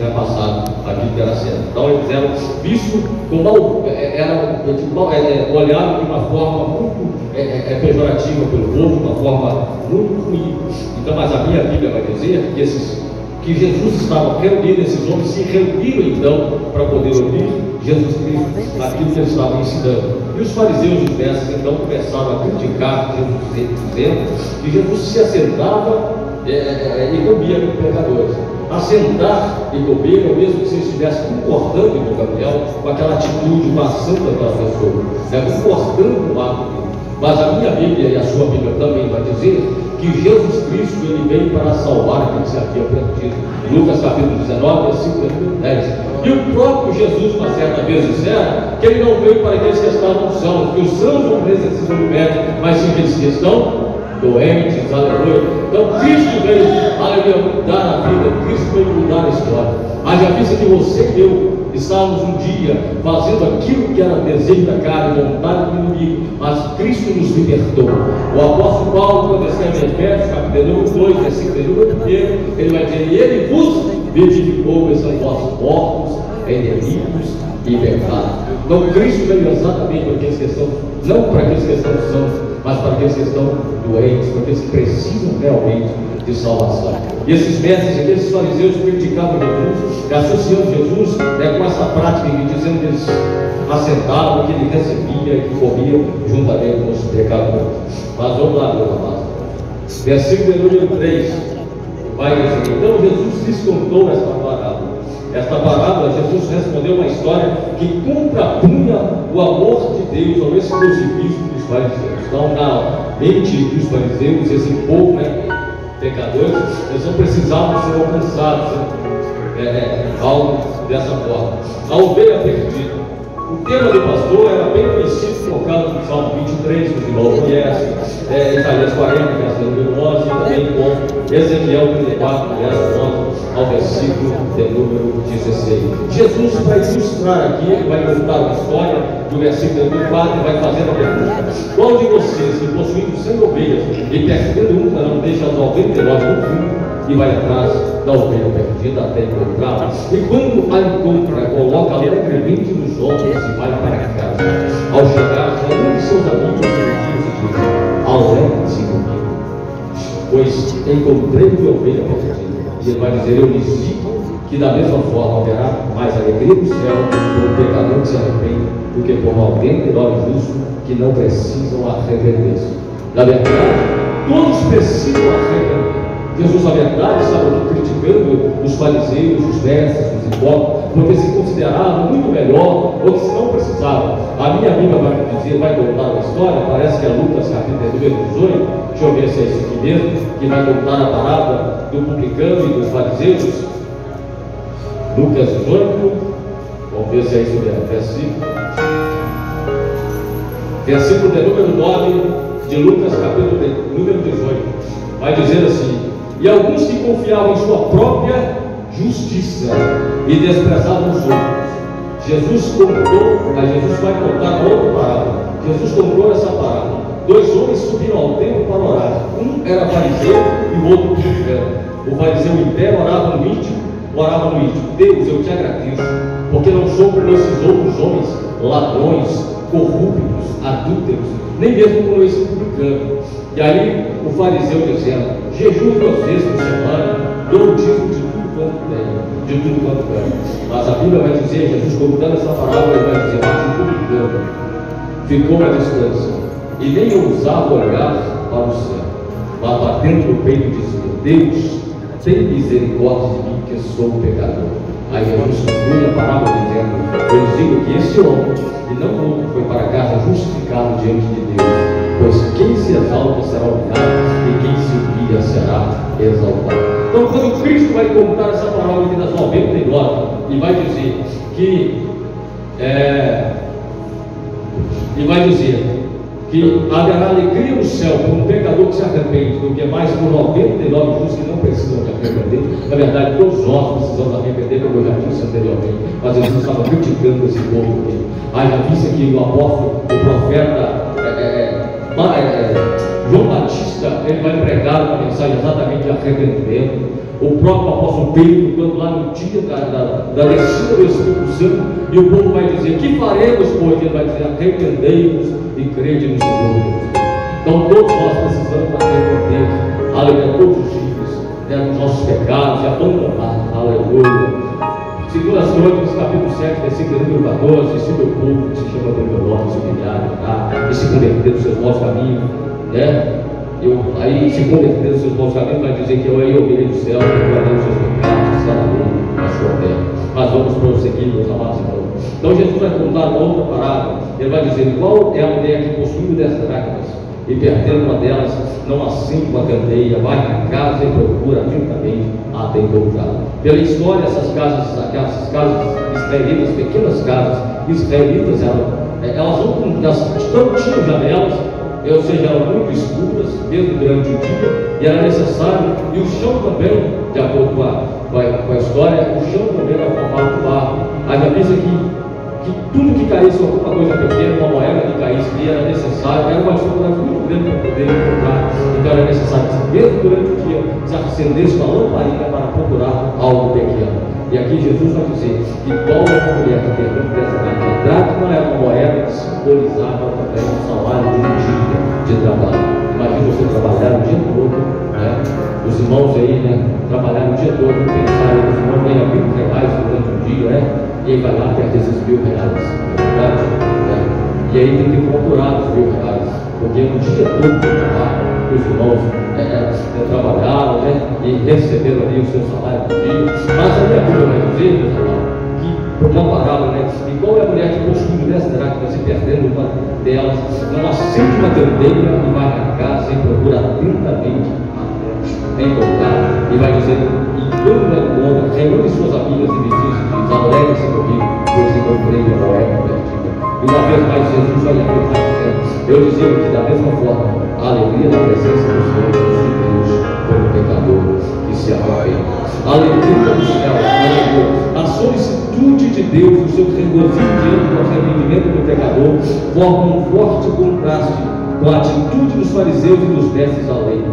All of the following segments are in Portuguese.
passado aqui que era certo. Então eles eram vistos como olhados de uma forma muito pejorativa pelo povo, de uma forma muito ruim. Então, mas a minha Bíblia vai dizer que Jesus estava reunido, esses homens se reuniram então para poder ouvir Jesus Cristo, aquilo que ele estava ensinando. E os fariseus e os mestres então começaram a criticar Jesus, dizendo que Jesus se assentava e comia com pecadores. Assentar e comer é o mesmo que se estivesse concordando com Gabriel, com aquela atitude, com a ação daquela pessoa, concordando com o ato dele. Mas a minha Bíblia e a sua Bíblia também vai dizer que Jesus Cristo ele veio para salvar aquele que se havia perdido. Lucas capítulo 19, versículo 10. E o próprio Jesus, uma certa vez, dissera que ele não veio para aqueles que estavam sãos, que os sãos não precisam do médico, mas sim aqueles que estão doentes, aleluia. Então Cristo veio, aleluia, mudar a vida, Cristo veio mudar a história. Haja vista que você e eu estávamos um dia fazendo aquilo que era desejo da carne, vontade do inimigo, mas Cristo nos libertou. O apóstolo Paulo, quando escreve em Efésios, capítulo 2, versículo 1, ele vai dizer: e ele vos vivificou, pois são vós mortos em delitos e pecados. Então Cristo veio exatamente para aqueles que estão, não para aqueles que estão sãos, mas para aqueles que estão doentes, para aqueles que precisam realmente de salvação. E esses mestres, aqueles fariseus criticavam Jesus, associando Jesus com essa prática, dizendo que eles assentavam, que ele recebia e que comia juntamente com os pecadores. Mas vamos lá, meus amados. Versículo número 3 vai dizer: então Jesus lhes contou esta parábola. Esta parábola, Jesus respondeu uma história que contrapunha o amor de Deus ao exclusivismo dos fariseus. Então, na mente dos fariseus, esse povo, pecadores, eles não precisavam ser alcançados, algo dessa forma. A ovelha perdida. O tema do pastor era bem conhecido, colocado no Salmo 23, que o irmão conhece, Isaías 40, versículo número 11, e também com Ezequiel 34, verso 11 ao versículo de número 16. Jesus vai ilustrar aqui, ele vai contar uma história do versículo número 4 e vai fazer a pergunta: qual de vocês, que possuindo 100 ovelhas e perdendo uma, não deixa as 99 no fim e vai atrás da ovelha perdida até encontrá-la? E quando a encontra, coloca alegremente nos ombros e vai para casa. Ao chegar, um de seus amigos diz: alegre-se comigo, pois encontrei minha ovelha perdida. E ele vai dizer: eu lhes digo que da mesma forma haverá mais alegria no céu por um pecador que se arrepende do que por 99 justos que não precisam arrepender-se. Na verdade, todos precisam arrepender. Jesus, na verdade, estava aqui criticando os fariseus, os mestres, os hipócritas, porque se consideravam muito melhor ou que se não precisavam. A minha Bíblia vai dizer, vai contar uma história, parece que é Lucas capítulo 18, deixa eu ver se é isso aqui mesmo, que vai contar a parábola do publicano e dos fariseus. Lucas 18, vamos ver se é isso mesmo, versículo de número 9 de Lucas capítulo de número 18, vai dizer assim: e alguns que confiavam em sua própria justiça e desprezavam os outros. Jesus vai contar outra parábola. Jesus contou essa parábola. 2 homens subiram ao templo para orar. Um era fariseu e o outro publicano. O fariseu em pé orava no íntimo: Deus, eu te agradeço, porque não sou como esses outros homens, ladrões, corruptos, adúlteros, nem mesmo como esse publicano. E aí o fariseu dizendo: jejum 2 vezes por semana, dou o dízimo de tudo quanto tenho. Mas a Bíblia vai dizer, Jesus contando essa parábola, ele vai dizer: mas o publicano ficou à distância e nem ousava olhar para o céu, mas batendo no peito dizia: Deus, tem misericórdia de mim, que sou pecador. Aí Jesus conclui a parábola dizendo: eu digo que esse homem e não outro foi para casa justificado diante de Deus, pois quem se exalta será humilhado e quem se humilha será exaltado. Então, quando Cristo vai contar essa parábola aqui das 99 e vai dizer que haverá alegria no céu por um pecador que se arrepende, do que mais por 99 justos que não precisam de arrepender. Na verdade, todos nós precisamos arrepender, como eu já disse anteriormente, mas Jesus estava criticando esse povo aqui. Haja vista que o apóstolo, o profeta João Batista, ele vai pregar uma mensagem exatamente de arrependimento. O próprio apóstolo Pedro, quando lá no dia da descida do Espírito Santo, e o povo vai dizer: que faremos, pois? Ele vai dizer: arrependei-vos e crede no Senhor Jesus. Então todos nós precisamos arrepender, aleluia, todos os dias, dos nossos pecados e abandonar, aleluia. Segundo as Crônicas, capítulo 7, versículo número 14, se meu povo que se chama pelo meu nome, se humilhar, e se converter dos seus maus caminhos, né? Aí se converter dos seus maus caminhos, vai dizer que eu aí ouvirei do céu, perdoarei os seus pecados, sararei a sua terra. Mas vamos prosseguir, meus amados irmãos. Então Jesus vai contar uma outra parábola. Ele vai dizer: qual é a mulher que possuindo 10 dracmas e perdendo uma delas, não acende uma candeia, vai na casa e procura atentamente até encontrá-la. Pela história, essas casas israelitas, pequenas casas israelitas, elas não tinham janelas, ou seja, eram muito escuras, mesmo durante o dia, e era necessário, e o chão também, de acordo com a história, o chão também era formado de barro. Aí avisa que tudo que caísse, alguma coisa pequena, uma moeda que caísse, era necessário, era uma dificuldade muito grande para poder encontrar. Então era necessário que, mesmo durante o dia, se acendesse uma lamparina para procurar algo pequeno. E aqui Jesus vai dizer que qual é a mulher que tem dessa dracma é uma moeda que simbolizava também o salário de um dia de trabalho. Imagina você trabalhar o dia todo, né? Os irmãos aí, né? Trabalhar o dia todo, pensarem, os irmãos ganham R$1.000 durante o dia, né? E aí vai lá, perde esses R$1.000, é verdade? Né? E aí tem que procurar os R$1.000, porque o dia todo de trabalho, os irmãos trabalharam, né? E receberam ali o seu salário do dia. Mas a minha Bíblia vai dizer, meus amados, que uma parábola, né? E qual é a mulher que possui 10 dracmas e perdendo uma delas, não acende uma candeia e vai na casa e procura atentamente encontrar, e vai dizer: e quando ela encontra, reúne suas amigas e vizinhos e diz: alegra-se comigo, pois encontrei a moeda perdida. E uma vez mais Jesus vai afirmar dizendo: eu dizia que da mesma forma, a alegria da presença do Senhor de Deus como pecador que se arrepende. A alegria do céu, a solicitude de Deus, o seu regozijo diante do arrependimento do pecador, forma um forte contraste com a atitude dos fariseus e dos mestres da lei.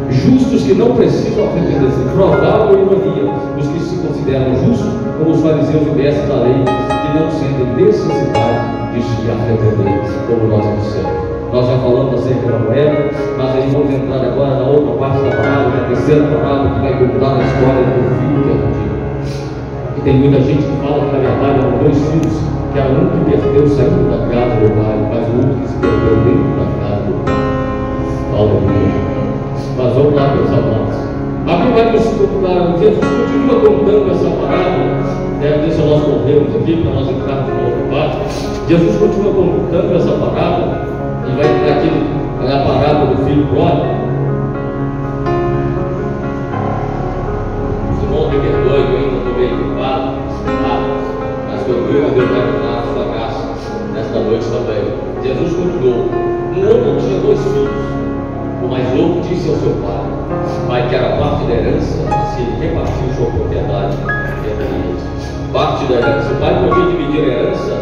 Justos que não precisam arrepender-se, provável ironia, os que se consideram justos, como os fariseus e mestres da lei, que não sentem necessidade de se arrepender, como nós dissemos. Nós já falamos acerca da moeda, mas aí vamos entrar agora na outra parte da parábola, a terceira parábola, que vai contar a história do filho perdido. E tem muita gente que fala que na verdade eram 2 filhos, que era um que perdeu saindo da casa do pai, mas o outro que se perdeu dentro da casa do pai. Aleluia. Mas vamos lá, meus amados. A Bíblia vai nos contar, Jesus continua contando essa parábola, deixa nós corrermos aqui para nós entrarmos na outra parte. Jesus continua contando essa parábola e vai entrar aqui na parábola do filho pródigo. Os irmãos me perdoem, eu ainda estou meio equipado, mas que eu creio que Deus vai nos dar a sua graça nesta noite também. Jesus continuou: um homem tinha 2 filhos. O mais novo disse ao seu pai: pai, quero a parte da herança, assim ele repartiu sua propriedade entre eles. Parte da herança. O pai podia dividir a herança.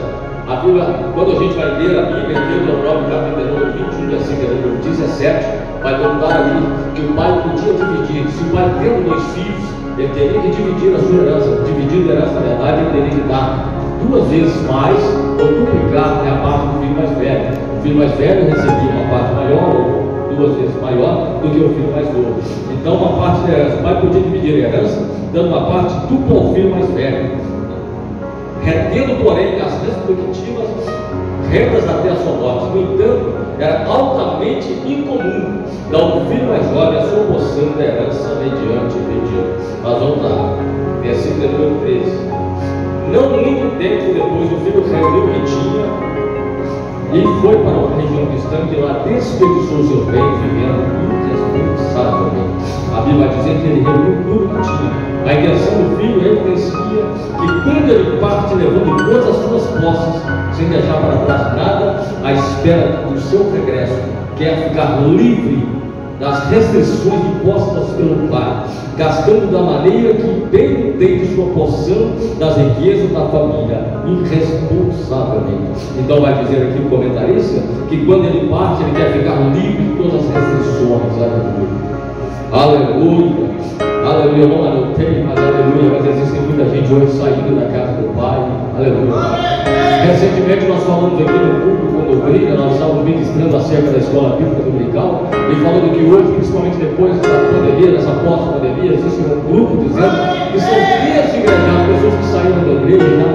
A Bíblia, quando a gente vai ler a Bíblia, em Deuteronômio capítulo 21, versículo número 17, vai contar ali que o pai podia dividir. Se o pai tendo 2 filhos, ele teria que dividir a sua herança. Dividir a herança, na verdade, ele teria que dar 2 vezes mais, ou duplicar a parte do filho mais velho. O filho mais velho recebia uma parte maior, ou 2 vezes maior do que o filho mais novo. Então uma parte da herança, o pai podia dividir a herança, dando uma parte dupla ao filho mais velho, retendo porém as respectivas rendas até a sua morte. No entanto, era altamente incomum dar ao filho mais jovem a sua porção da herança mediante pedido. Mas vamos lá, versículo número 13. Não muito tempo depois, o filho reuniu o que tinha e foi para uma região distante, e lá desperdiçou seus bens, vivendo irresponsavelmente. A Bíblia vai dizer que ele reuniu tudo que tinha. A intenção do filho evidencia que quando ele parte levando todas as suas posses, sem deixar para trás nada, à espera do seu regresso, quer ficar livre das restrições impostas pelo pai, gastando da maneira que bem tem de sua porção das riquezas da família, irresponsavelmente. Então vai dizer aqui o comentarista que quando ele parte, ele quer ficar livre de todas as restrições. Aleluia, aleluia. Eu não anotei, mas aleluia. Mas existe muita gente hoje saindo da casa do pai. Aleluia. Recentemente nós falamos aqui no culto, quando brilha, nós estávamos ministrando acerca da escola bíblica dominical e falando que hoje, principalmente depois da pandemia, dessa pós-pandemia, existe um grupo dizendo que são desigrejadas, pessoas que saíram da igreja,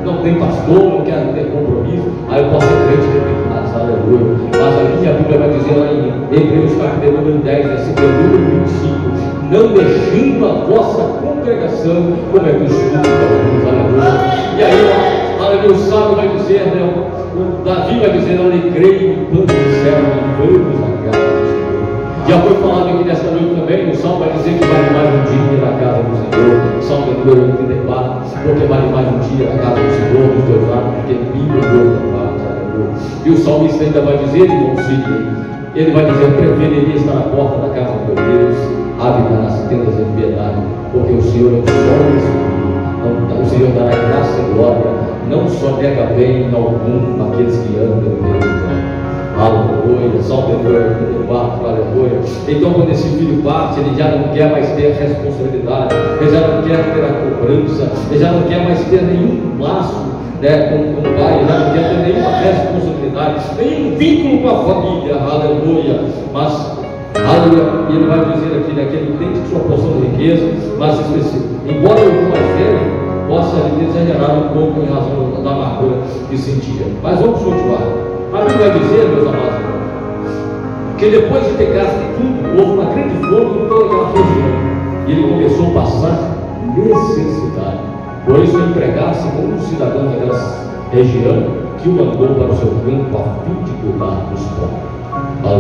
não tem pastor, não querem ter compromisso. Aí eu posso ser crente de casa, aleluia. Mas a minha Bíblia vai dizer lá em Hebreus capítulo número 10, versículo número 25, não deixando a vossa congregação, como é costume de alguns, aleluia. E aí, aleluia, o sábio vai dizer, né, o Davi vai dizer, alegrei-me quando disseram, vamos à casa do Senhor. Já foi falado aqui nessa noite também, o salmo vai dizer que vale mais um dia na casa do Senhor, salmo número 84, porque vale mais um dia na casa do Senhor, dos teus atos, porque mil paz, aleluia. E o salmista ainda vai dizer, irmão Sidney, ele vai dizer, preferiria estar na porta da casa do meu Deus, habitar nas tendas de piedade, porque o Senhor é o sol desse mundo, o Senhor dará graça e glória, não só nega bem algum aqueles que andam pelo Senhor. Aleluia, salve-Deus, aleluia. Então, quando esse filho parte, ele já não quer mais ter a responsabilidade, ele já não quer ter a cobrança, ele já não quer mais ter nenhum laço, né, com o pai, ele já não quer ter nenhuma responsabilidade, nenhum vínculo com a família, aleluia. Mas, aleluia, e ele vai dizer aqui, né, que ele tem sua porção de riqueza, mas embora o mais velho possa lhe desenhar um pouco em razão da amargura que sentia. Mas vamos continuar. A Bíblia vai dizer, meus amados irmãos, que depois de ter gasto tudo, houve uma grande fome em toda aquela região. E ele começou a passar necessidade. Por isso, o empregado, segundo um cidadão daquela região, que o mandou para o seu campo a fim de cuidar dos porcos.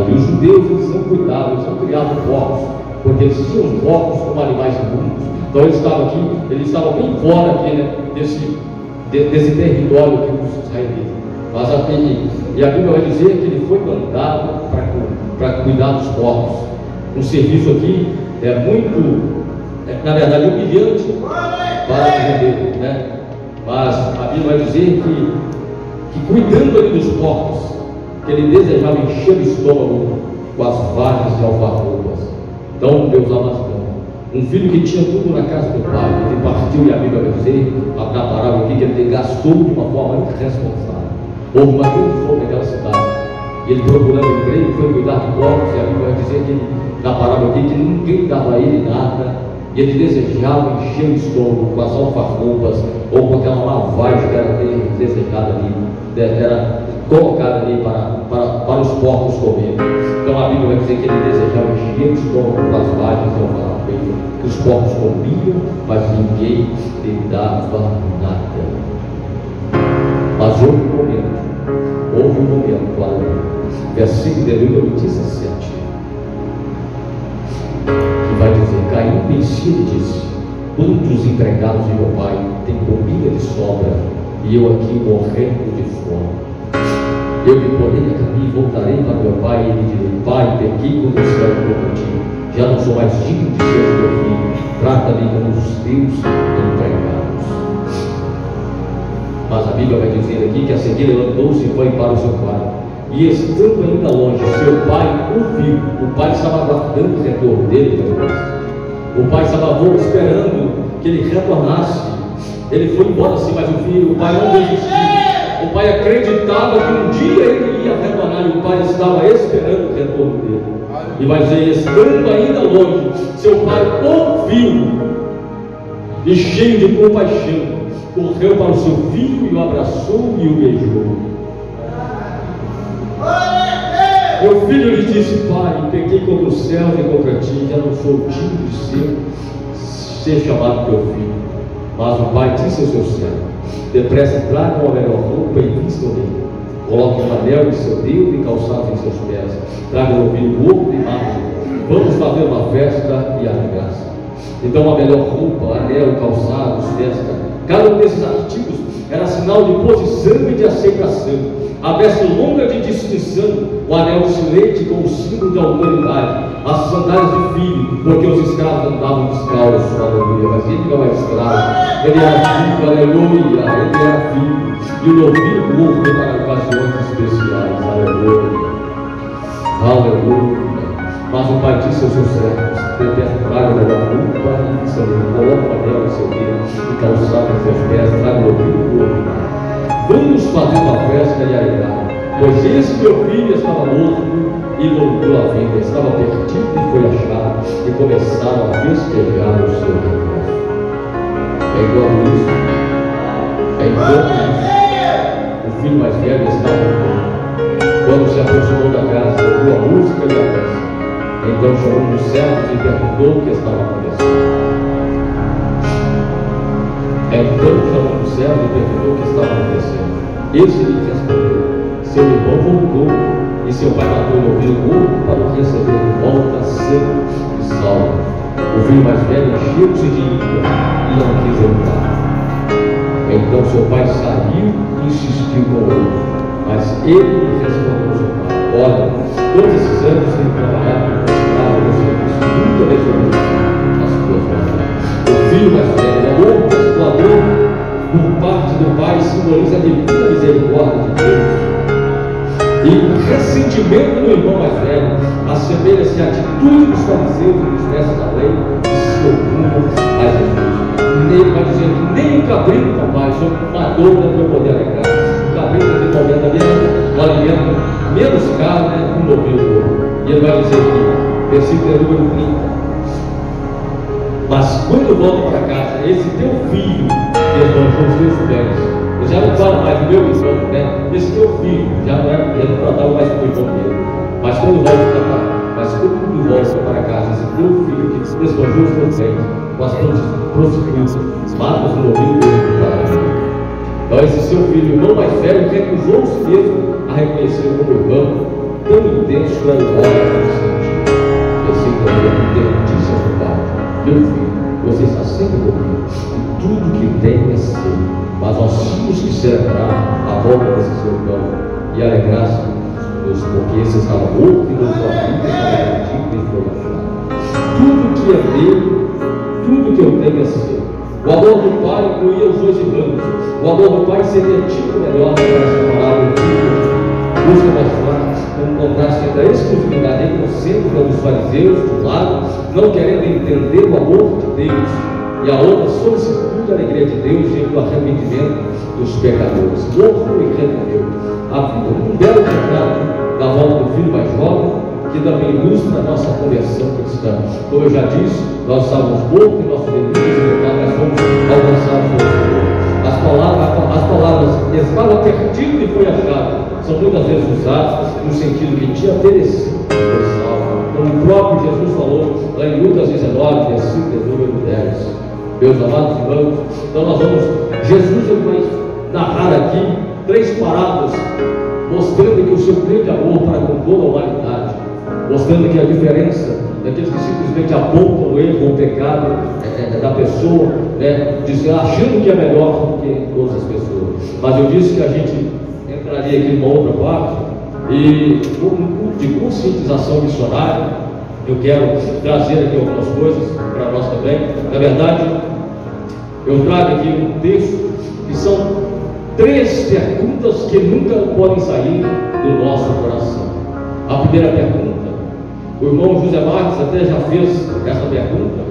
E os judeus, eles não cuidavam, eles não criavam porcos, porque eles tinham os porcos como animais imundos. Então ele estava aqui, ele estava bem fora aqui, né, desse território aqui dos israelitas. Mas a Bíblia vai dizer que ele foi mandado para cuidar dos porcos. Um serviço aqui é muito, na verdade, humilhante para o judeu, né? Mas a Bíblia vai dizer que cuidando ali dos porcos, que ele desejava encher o estômago com as vagens de alfarrobas. Então, meus amados, um filho que tinha tudo na casa do pai, ele partiu, e a Bíblia vai dizer, na parábola aqui, que ele gastou de uma forma irresponsável. Houve uma grande fome naquela cidade, e ele procurando emprego, foi cuidar de porcos, e a Bíblia vai dizer que, na parábola aqui, que ninguém dava a ele nada, e ele desejava encher o estômago com as alfarrobas, ou com aquela lavagem que era desejada ali, era colocada ali para os porcos comerem. Então a Bíblia vai dizer que ele desejava encher o estômago com as vagens de alfarrobas, que os porcos comiam, mas ninguém lhe dava nada. Mas houve um momento, versículo de número 17, que vai dizer, caindo em si, ele disse, quantos empregados de meu pai têm comida de sobra, e eu aqui morrendo de fome? Eu me porei a caminho e voltarei para meu pai, e ele direi, pai, pequei contra o céu e contra ti, já não sou mais digno de ser teu filho, trata-me como os teus empregados. Mas a Bíblia vai dizer aqui que a seguir ele andou-se e foi para o seu pai. E estando ainda longe, seu pai o viu. O pai estava aguardando o retorno dele. O pai estava esperando que ele retornasse. Ele foi embora sim, mas o pai não desistiu. O pai acreditava que um dia ele ia retornar, e o pai estava esperando o retorno dele. E vai dizer, estando ainda longe, seu pai ouviu, e cheio de compaixão, correu para o seu filho e o abraçou e o beijou. Meu filho lhe disse, pai, pequei contra os céus e contra ti, já não sou digno de ser chamado teu filho. Mas o pai disse ao seu servo, depressa tragam a melhor roupa e vistam nele. Coloquem um anel em seu dedo e calçados em seus pés. Tragam o vinho gordo e mato. Vamos fazer uma festa e alegrar-se. Então a melhor roupa, anel, calçados, festa, cada um desses artigos era sinal de posição e de aceitação. A veste longa de distinção, o anel de leite como símbolo de autoridade, as sandálias de filho, porque os escravos andavam descalços, aleluia, mas ele não era escravo, ele era filho, aleluia, ele era filho, e o novilho morto para ocasiões especiais, aleluia, aleluia. Mas o pai disse aos seus servos: traga a melhor roupa e sandália, coloca o anel no seu dedo e calçado nos seus pés, traga o novilho morto. Vamos fazer uma festa e alegrar, pois esse meu filho estava morto e voltou à vida, estava perdido e foi achado, e começaram a festejar o seu regresso. Enquanto isso, o filho mais velho estava morto. Quando se aproximou da casa, ouviu a música e a festa. Então chamou um dos servos e perguntou o que estava acontecendo. Esse lhe respondeu: seu irmão voltou e seu pai matou o novilho morto para o receber de volta sano e salvo. O filho mais velho encheu-se de ira e não quis entrar. Então seu pai saiu e insistiu com o outro, mas ele lhe respondeu ao seu pai: olha, todos esses anos tenho trabalhado no serviço, nunca deixou as tuas vontades. O filho mais velho, amor perdoador por parte do pai, simboliza a divina misericórdia de Deus. E o ressentimento do irmão mais velho assemelha-se à atitude dos fariseus e dos mestres da lei que se opunham a Jesus. Ele vai dizer que nem o cabrito, papai, o senhor matou para eu poder alegrar. O cabrito naquele momento ali o alimento menos caro que um novilho. E ele vai dizer aqui, versículo número 30. Mas quando volto para casa, esse teu filho levantou os teus pés. Eu já não falo mais do meu irmão, né? Esse teu filho já não tratava mais com o irmão dele. Mas quando volta para casa, esse teu filho que esbanjou os teus pés com as prostitutas, mata os novilhos dele. Então esse seu filho, o irmão mais velho, recusou-se mesmo a reconhecer como irmão, tão intenso era o ódio que sentia. Versículo 30 disse ao seu pai: meu filho, você está sempre comigo, e tudo que tem é seu, mas nós tínhamos que celebrar a volta desse seu irmão e alegrar-se, porque esse estava morto e voltou à vida, estava perdido e foi achado. Tudo que é meu, tudo que eu tenho é seu. O amor do pai incluía os dois irmãos. O amor do pai seria tipo melhor para separar o filho. Busca mais fácil, um contraste entre a exclusividade egocêntrica dos fariseus, de um lado, não querendo entender o amor de Deus, e a outra, solicitude a alegria de Deus e o arrependimento dos pecadores. Morto e rendeu a vida. Um belo retrato da volta do filho mais jovem, que também ilustra a nossa conversão cristã. Como eu já disse, nós estávamos mortos em nossos delitos e pecados, mas fomos alcançados pelo Senhor. As palavras estava perdido e foi achado são muitas vezes usadas no sentido que tinha perecido e foi salvo. Como o próprio Jesus falou lá em Lucas 19, versículo número 10. Meus amados irmãos, então nós vamos, Jesus vai narrar aqui 3 parábolas mostrando que o seu grande amor para com toda a humanidade, mostrando que a diferença daqueles que simplesmente apontam o erro, o pecado da pessoa, achando que é melhor do que todas as pessoas. Mas eu disse que a gente entraria aqui numa outra parte, e um culto de conscientização missionária, eu quero trazer aqui algumas coisas para nós também. Na verdade, eu trago aqui um texto que são 3 perguntas que nunca podem sair do nosso coração. A primeira pergunta, o irmão José Marques até já fez essa pergunta,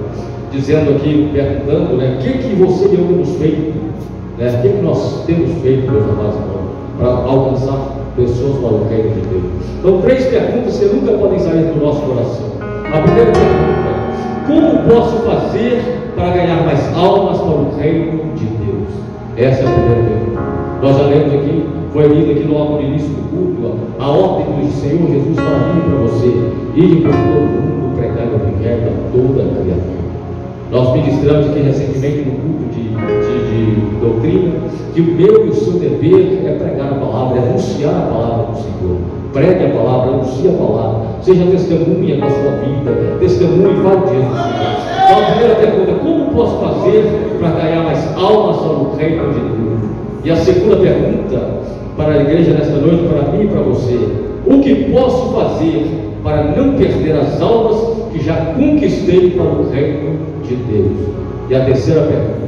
dizendo aqui, perguntando, o que você e eu temos feito, o que nós temos feito, meus amados irmãos, para alcançar pessoas para o reino de Deus. Então, 3 perguntas que nunca podem sair do nosso coração. A primeira pergunta: como posso fazer para ganhar mais almas para o reino de Deus? Essa é a primeira pergunta. Nós já lemos aqui, foi lido aqui no início do culto, a ordem do Senhor Jesus para mim e para você: ir por todo mundo, pregar o evangelho a toda a criatura. Nós ministramos aqui recentemente no culto de doutrina que o meu e o seu dever é pregar a palavra, é anunciar a palavra do Senhor. Pregue a palavra, anuncie a palavra, seja testemunha da sua vida, testemunhe e fale diante do Senhor. Então a primeira pergunta: como posso fazer para ganhar mais almas para o reino de Deus? E a segunda pergunta para a igreja nesta noite, para mim e para você: o que posso fazer para não perder as almas que já conquistei para o reino de Deus? E a terceira pergunta: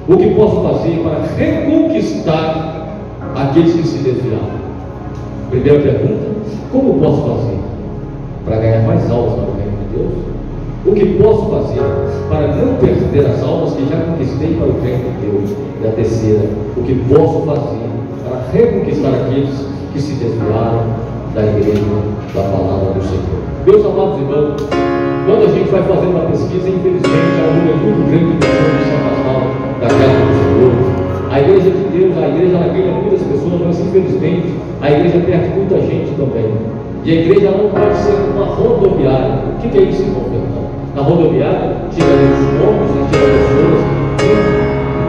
o que posso fazer para reconquistar aqueles que se desviaram? Primeira pergunta: como posso fazer para ganhar mais almas para o reino de Deus? O que posso fazer para não perder as almas que já conquistei para o reino de Deus? E a terceira: o que posso fazer para reconquistar aqueles que se desviaram da igreja, da palavra do Senhor? Meus amados irmãos, quando a gente vai fazendo uma pesquisa, infelizmente há um número muito grande de pessoas que se afastaram da casa do Senhor. A igreja de Deus, a igreja, ela ganha muitas pessoas, mas infelizmente a igreja perde muita gente também. E a igreja não pode ser uma rodoviária. O que é isso, irmão Fernando? Na rodoviária, chega ali os ônibus, chega pessoas,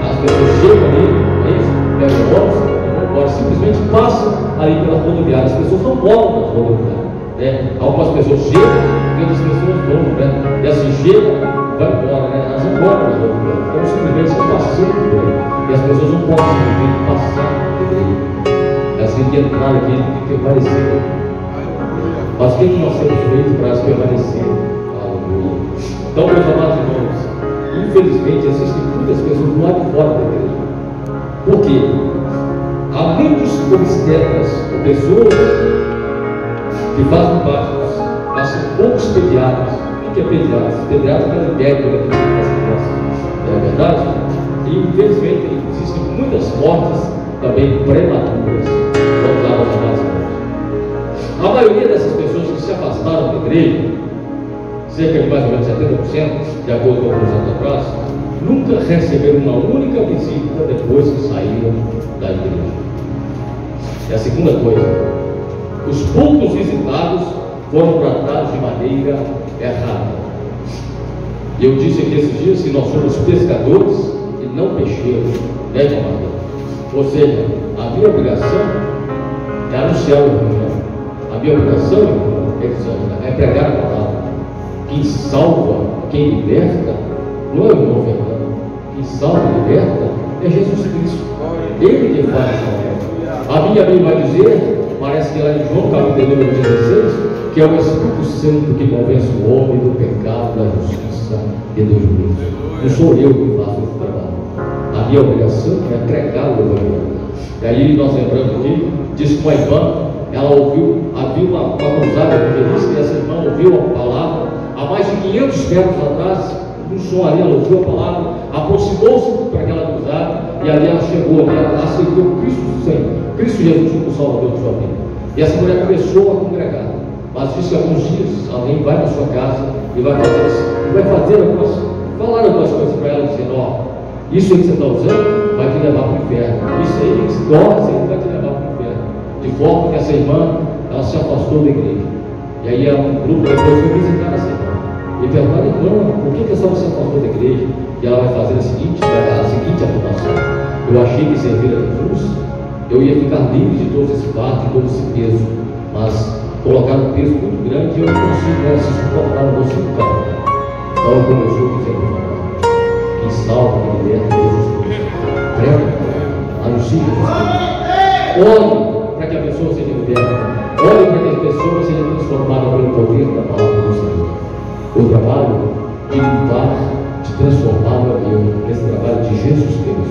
as pessoas chegam ali, é isso, pegam o ônibus, não pode, simplesmente passam ali pela rodoviária. As pessoas não moram na rodoviária. Algumas pessoas chegam e outras pessoas vão, e assim chega, vai embora, elas não moram na rodoviária. Então simplesmente estão passando por ele. E as pessoas não podem simplesmente passar por ele. Elas têm que entrar aqui, têm que permanecer. Mas o que nós temos feito para elas permanecer? Aleluia. Então, meus amados irmãos, infelizmente existem muitas pessoas do lado de fora da igreja. Por quê? Há muitos obstetras, pessoas que fazem parte, mas são poucos pediatras. O que é pediatra? Pediatra é o médico das crianças. Não é verdade? E infelizmente existem muitas mortes também prematuras. Vamos lá, meus amados irmãos. A maioria dessas pessoas que se afastaram da igreja, cerca de mais ou menos 70%, de acordo com alguns anos atrás, nunca receberam uma única visita depois que saíram da igreja. E a segunda coisa: os poucos visitados foram tratados de maneira errada. E eu disse aqui esses dias que nós somos pescadores e não peixeiros, né, irmão? Ou seja, a minha obrigação é anunciar o evangelho. A minha obrigação, é pregar a palavra. Quem salva, quem liberta, não é o irmão Fernando. Quem salva e liberta é Jesus Cristo. Ele que faz salvar. A minha Bíblia vai dizer, parece que lá em João capítulo 16, que é o Espírito Santo que convence o homem do pecado, da justiça e do juízo. Não sou eu que faço esse trabalho. A minha obrigação é pregar o evangelho. E aí nós lembramos aqui, diz que uma irmã, ela ouviu, havia uma cruzada evangelista, e essa irmã ouviu a palavra há mais de 500 metros atrás, um som ali, ela ouviu a palavra, aproximou-se para aquela cruzada, e ali ela chegou, ali ela aceitou Cristo Jesus como Salvador de sua vida. E essa mulher começou a congregar, mas disse que alguns dias alguém vai na sua casa e vai fazer falar algumas coisas para ela, dizendo: ó, isso aí que você está usando vai te levar para o inferno, isso aí que se torce vai te levar para o inferno. De forma que essa irmã, ela se afastou da igreja. E aí um grupo depois foi visitar essa irmã e perguntaram: irmã, por que essa você se afastou da igreja? E ela vai fazer a seguinte afirmação: eu achei que servir a Jesus, eu ia ficar livre de todo esse fardo, de todo esse peso, mas colocaram um peso muito grande e eu não consigo se suportar, não consigo ficar. Então começou a dizer: quem salva, quem liberta é Jesus Cristo. Prega, anuncie Jesus Cristo. Ore para que a pessoa seja liberta. Ore para que a pessoa seja transformada pelo poder da palavra do Senhor. O trabalho de limpar, de transformar o meu, esse trabalho de Jesus Cristo.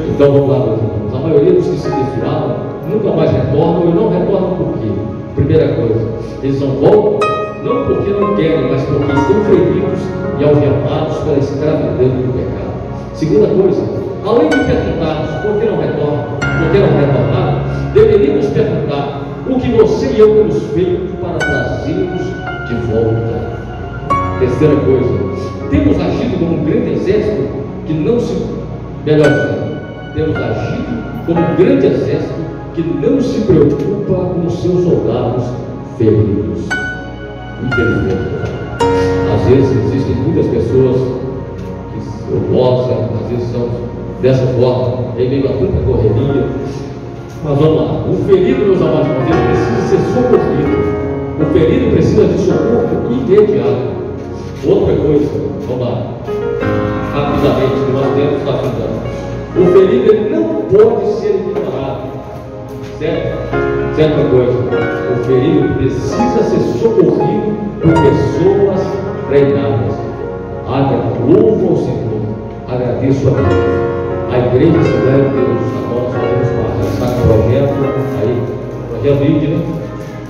Então vamos lá, meus irmãos. A maioria dos que se desviaram nunca mais retornam, e não retornam por quê? Primeira coisa, eles não voltam, não porque não querem, mas porque estão feridos e algemados pela escravidão do pecado. Segunda coisa, além de perguntarmos por que não retornaram, deveríamos perguntar o que você e eu temos feito para trazê-los de volta. Terceira coisa, temos agido como um grande exército que não se... Melhor dizendo, temos agido como um grande exército que não se preocupa com os seus soldados feridos. Infelizmente, às vezes existem muitas pessoas que gostam, às vezes são dessa forma, em meio a tanta correria. Mas vamos lá, o ferido, meus amados irmãos, ele precisa ser socorrido. O ferido precisa de socorro imediato. Outra coisa, vamos lá, rapidamente, que nós temos está ficando. O ferido ele não pode ser ignorado, certo? Certa coisa, o ferido precisa ser socorrido por pessoas treinadas. Louvo ao Senhor, agradeço a Deus. A igreja Assembleia de Deus, agora nós fazemos parte, ela está no projeto ID, né?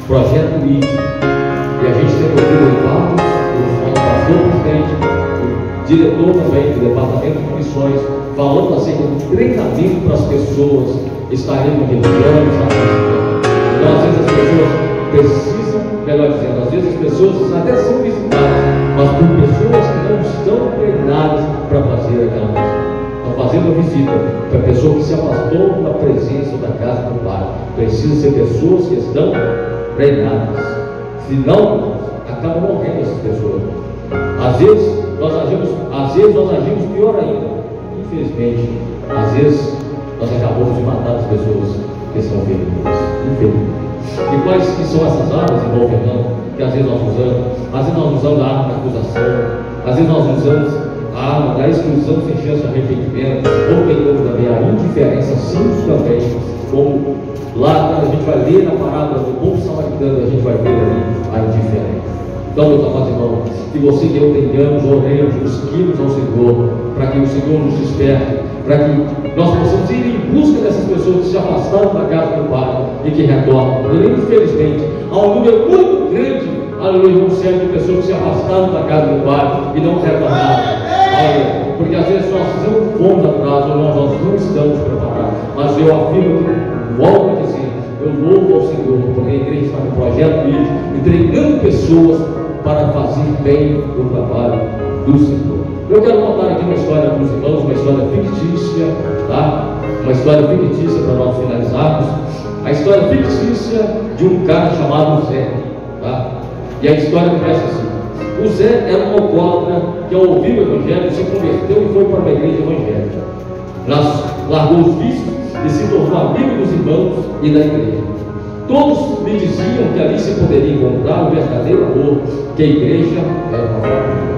Projeto ID. E a gente tem ouvido vários, o pastor presidente, o diretor também do departamento de missões, falando acerca do treinamento para as pessoas estarem no região, então às vezes as pessoas precisam, melhor dizendo, às vezes as pessoas até são visitadas, mas por pessoas que não estão treinadas para fazer aquela visita. Estão fazendo a visita para a pessoa que se afastou da presença da casa do Pai. Precisam ser pessoas que estão treinadas. Senão, acabam morrendo essas pessoas. Às vezes nós agimos pior ainda. Infelizmente, às vezes nós acabamos de matar as pessoas que são feridas. Infelizmente. E quais que são essas armas, irmão Fernando, que às vezes nós usamos? Às vezes nós usamos a arma da acusação, às vezes nós usamos a arma da exclusão sem chance de arrependimento, ou tem também a indiferença simples também, como lá quando a gente vai ler na parábola do bom samaritano, a gente vai ver ali a indiferença. Então, meus amados irmãos, que você e eu tenhamos, oremos, busquemos ao Senhor, para que o Senhor nos desperte, para que nós possamos ir em busca dessas pessoas que se afastaram da casa do Pai e que retornam. E, infelizmente, há um número muito grande, aleluia, de pessoas que se afastaram da casa do Pai e não retornaram. Porque às vezes nós não fomos atrás, ou nós não estamos preparados. Mas eu afirmo, volto a dizer, eu louvo ao Senhor, porque a igreja está no projeto e treinando pessoas para fazer bem o trabalho do Senhor. Eu quero contar aqui uma história para os irmãos, uma história fictícia, tá? Uma história fictícia para nós finalizarmos. A história fictícia de um cara chamado Zé, tá? E a história começa assim. O Zé era um alcoólatra que, ao ouvir o Evangelho, se converteu e foi para uma igreja evangélica. Largou os vícios e se tornou amigo dos irmãos e da igreja. Todos me diziam que ali se poderia encontrar o verdadeiro amor, que a igreja era uma família.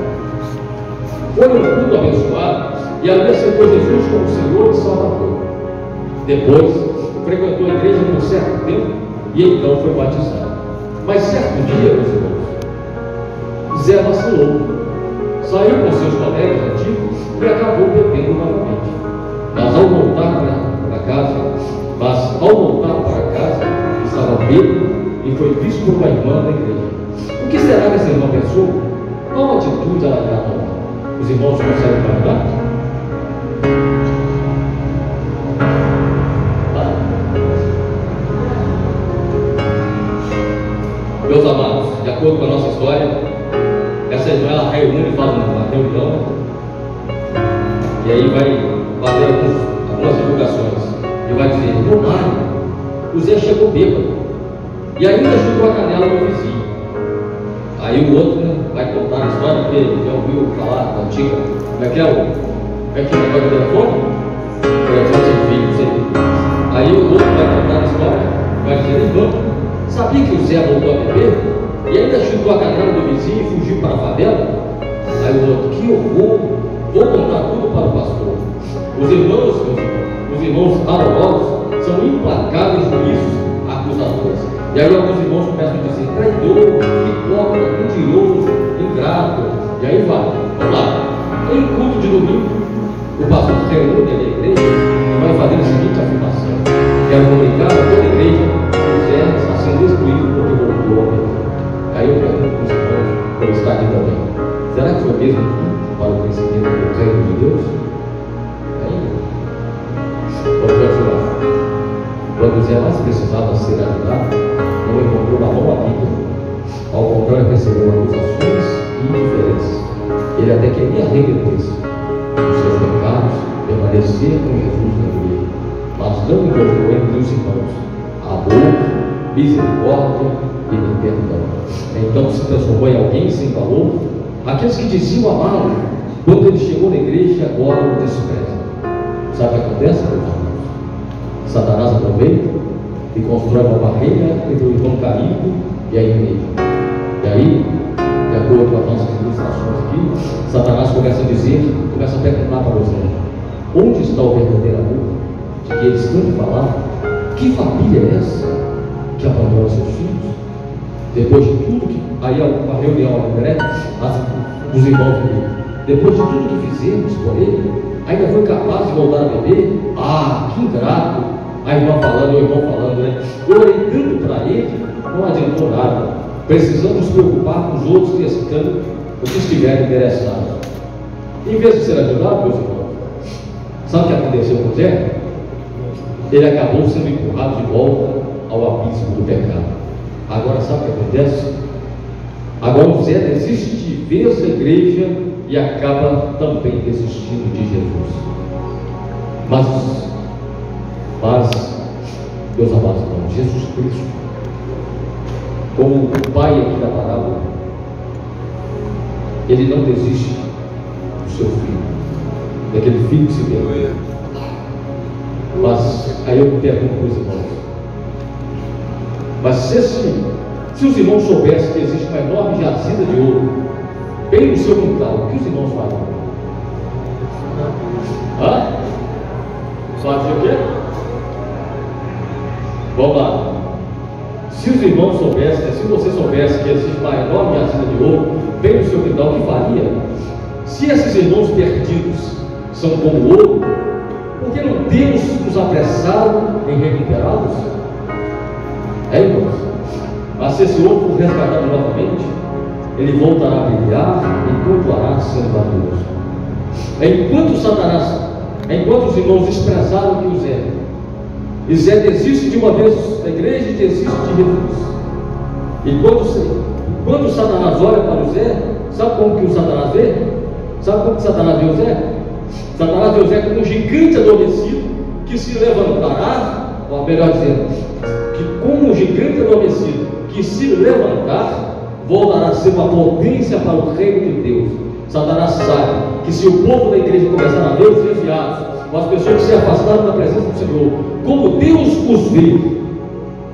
Foi um culto abençoado e ali aceitou Jesus como Senhor e Salvador. Depois, frequentou a igreja por certo tempo e então foi batizado. Mas certo dia, meus irmãos, Zé vacilou, saiu com seus colegas antigos e acabou bebendo novamente. Mas ao voltar para casa, estava bêbado e foi visto por uma irmã da igreja. O que será que essa irmã pensou? Qual atitude ela irá tomar? Os irmãos conseguem imaginar? Meus amados, de acordo com a nossa história, essa irmã ela reúne e faz uma reunião e aí vai fazer algumas divulgações e vai dizer: meu pai, o Zé chegou bêbado e ainda chutou a canela do vizinho. Aí o outro, né, vai contar a história, porque ele já ouviu falar da antiga, como é que é o negócio do telefone? O telefone sem fio, não sei. Aí o outro vai contar a história, vai dizer: irmão, sabia que o Zé voltou a beber e ainda chutou a canela do vizinho e fugiu para a favela? Aí o outro: que horror, vou contar tudo para o pastor. Os irmãos amorosos são implacáveis juízos acusadores. E aí alguns irmãos começam a dizer: traidor, hipócrita, mentiroso, ingrato. E aí vai, vamos lá. Em culto de domingo, o pastor se reúne na igreja e vai fazer a seguinte afirmação: quero comunicar a toda a igreja que o Zé está sendo excluído porque voltou a beber. Aí eu pergunto para os irmãos, por estar aqui também: será que foi mesmo para o crescimento do reino de Deus? Quando o Zé mais precisava ser ajudado, não encontrou na mão amiga. Ao contrário, recebeu acusações e indiferenças. Ele até queria arrepender-se dos seus pecados, permanecer com Jesus na igreja, mas não encontrou entre os irmãos amor, misericórdia e perdão. Então se transformou em alguém sem valor. Aqueles que diziam amá-lo, quando ele chegou na igreja, agora o desprezam. Sabe o que acontece, meus irmãos? Satanás aproveita e constrói uma barreira entre o irmão caído e a igreja. E aí, de acordo com as nossas ilustrações aqui, Satanás começa a perguntar para você: onde está o verdadeiro amor de que eles tanto falaram? Que família é essa? que abandona seus filhos? Depois de tudo que... Aí uma reunião, né? Dos irmãos dele. Depois de tudo que fizemos por ele, ainda foi capaz de voltar a beber? Ah, que ingrato! A irmã falando, o irmão falando, né? Eu orei tanto para ele, não adiantou nada. Precisamos nos preocupar com os outros que estiverem interessados. Em vez de ser ajudado, meus irmãos, sabe o que aconteceu com Zé? Ele acabou sendo empurrado de volta ao abismo do pecado. Agora sabe o que acontece? Agora o Zé desiste de ver essa igreja e acaba também desistindo de Jesus. Mas meus amados irmãos, Jesus Cristo, como o pai aqui da parábola, ele não desiste do seu filho, daquele filho que se deu. Mas aí eu pergunto para os irmãos, mas se os irmãos soubessem que existe uma enorme jazida de ouro bem no seu quintal, o que os irmãos fariam? Fazem o quê? Vamos lá. Se os irmãos soubessem, se você soubesse que existe uma enorme jazida de ouro bem no seu quintal, o que faria? Se esses irmãos perdidos são como ouro, por que não temos nos apressado em recuperá-los? Irmãos, mas se esse ouro for resgatado novamente, ele voltará a brilhar e continuará sendo valioso. Enquanto os irmãos desprezaram que o Zé, e Zé desiste de uma vez da igreja e desiste de Jesus. Enquanto Satanás olha para o Zé, sabe como que o Satanás vê? Sabe como que Satanás vê o Zé? Satanás vê o Zé como um gigante adormecido que se levantará, ou melhor dizendo, que como um gigante adormecido que se levantar, voltará a ser uma potência para o reino de Deus. Satanás sabe que se o povo da igreja começar a ver os desviados, ou as pessoas que se afastaram da presença do Senhor, como Deus os vê,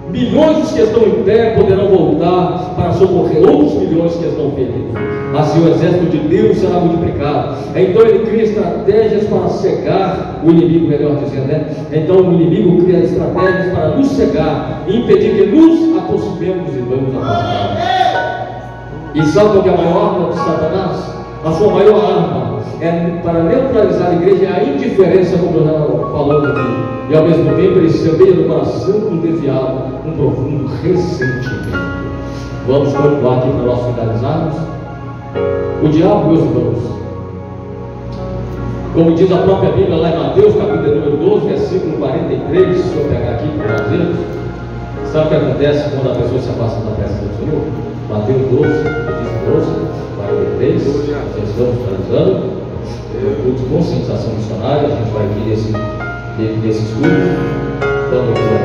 milhões dos que estão em pé poderão voltar para socorrer outros milhões que estão feridos. Assim o exército de Deus será multiplicado. Então ele cria estratégias para cegar o inimigo, melhor dizendo, né? Então o inimigo cria estratégias para nos cegar e impedir que nos aproximemos e vamos afastar. E sabe qual é a maior arma de Satanás? A sua maior arma é para neutralizar a igreja, é a indiferença, como eu já falamos aqui. E ao mesmo tempo ele semeia no coração do desviado um profundo ressentimento. Vamos continuar aqui para nós finalizarmos. O diabo, meus irmãos, como diz a própria Bíblia lá em Mateus, capítulo número 12, versículo 43, se eu pegar aqui para nós vermos, sabe o que acontece quando a pessoa se afasta da presença do Senhor? Mateus 12, 43, nós estamos finalizando o culto de conscientização missionária. A gente vai aqui nesse estudo. Vamos lá.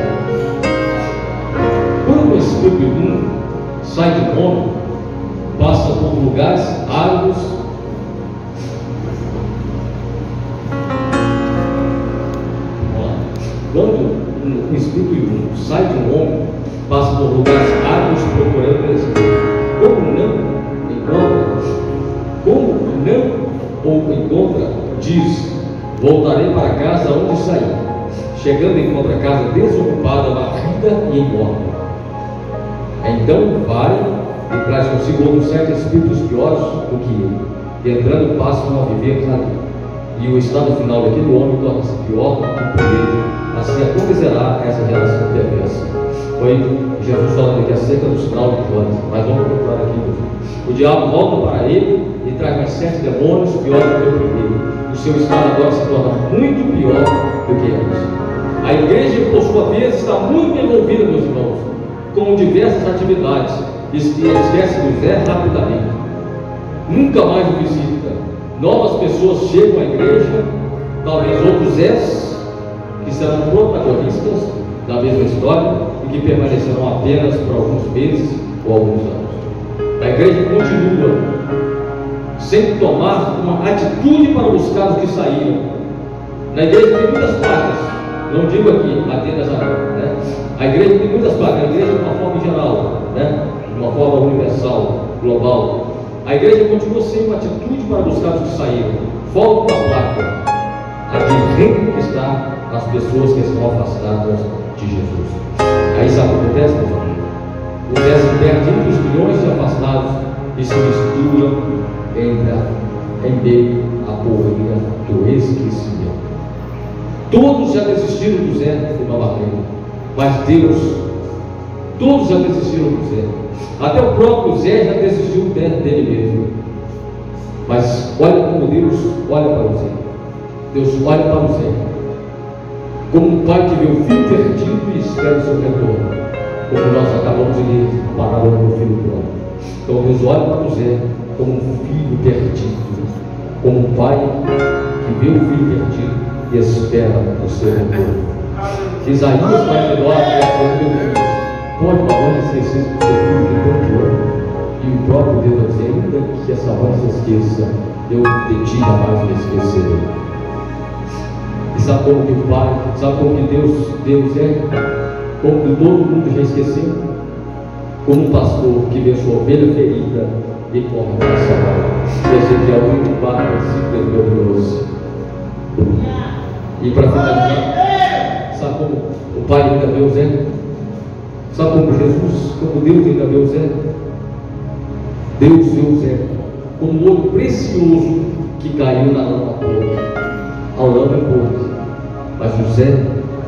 Quando o espírito imundo sai de um homem, passa por lugares áridos, quando o espírito imundo sai de um homem, passa por lugares áridos procurando pelo Espírito. Como não encontra, diz: voltarei para casa onde saí. Chegando, encontra a casa desocupada, varrida e imóvel. Então vai e traz consigo outros 7 espíritos piores do que ele. Entrando, passam a viver ali. E o estado final daquele homem torna-se pior do que o primeiro. Assim acontecerá essa geração perversa. Foi Jesus falando aqui acerca do sinal de Jonas. Mas vamos procurar aqui. O diabo volta para ele e traz mais 7 demônios pior do que o primeiro. O seu estado agora se torna muito pior do que antes. A igreja, por sua vez, está muito envolvida, meus irmãos, com diversas atividades. E esquece do Zé rapidamente. Nunca mais o visita. Novas pessoas chegam à igreja, talvez outros Zés, que serão protagonistas da mesma história e que permanecerão apenas por alguns meses ou alguns anos. A igreja continua sem tomar uma atitude para buscar os que saíram. Na igreja tem muitas placas. Não digo aqui, apenas né? A igreja tem muitas placas. A igreja de uma forma geral, né? De uma forma universal, global. A igreja continua sem uma atitude para buscar os que saíram. Falta uma placa a de reconquistar as pessoas que estão afastadas de Jesus. Aí sabe o que acontece, meu irmão? O Zé se perde entre os milhões de afastados e se mistura em meio à poeira do esquecimento. Todos já desistiram do Zé de Nova Harlem, mas Deus, todos já desistiram do Zé. Até o próprio Zé já desistiu dele mesmo. Mas olha como Deus olha para o Zé. Deus olha para o Zé como um pai que vê o filho perdido e espera o seu retorno, como nós acabamos de ler a parábola do filho pródigo. Então Deus olha para o Zé como um filho perdido, como um pai que vê o filho perdido e espera o seu retorno. Isaías 49, pode uma mãe esquecer do seu filho que tanto ama? E o próprio Deus vai dizer, ainda que essa mãe se esqueça, eu de ti jamais me esquecerei. E sabe como que o Pai, sabe como que Deus é? Como que todo mundo já esqueceu? Como um pastor que vê sua ovelha ferida e corre para salvar. Ezequiel 34, versículo 12. E para finalizar, sabe como o Pai ainda vê o Zé? Sabe como Jesus, como Deus ainda vê o Zé? Deus vê o Zé como um ouro precioso que caiu na lama podre. A lama é podre, mas o Zé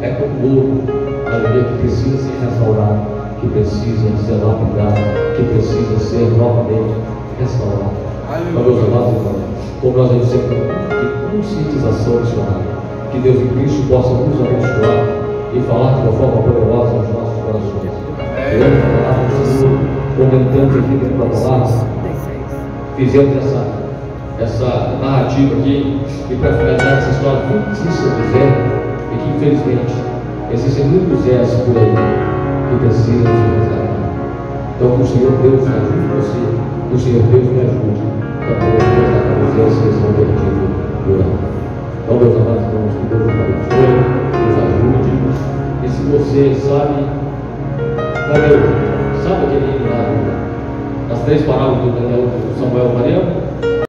é como ouro, que precisa ser restaurado, que precisa ser lapidado, que precisa ser novamente restaurado. Mas, meus amados irmãos, como nós devemos sempre de conscientização missionária, que Deus em Cristo possa nos abençoar e falar de uma forma poderosa aos nossos corações. Lendo a palavra do Senhor, comentando aqui dentro da palavra, fizemos essa narrativa aqui, e para finalizar essa história fictícia do Zé, e que infelizmente existem muitos Zés por aí que precisam se resgatar. Então, que o Senhor Deus ajude você, que o Senhor Deus me ajude para poder resgatar os Zés que estão perdidos por aí. Então, meus amados irmãos, que Deus nos abençoe, nos ajude. E se você sabe aquele lá, as 3 parábolas do Samuel Mariano,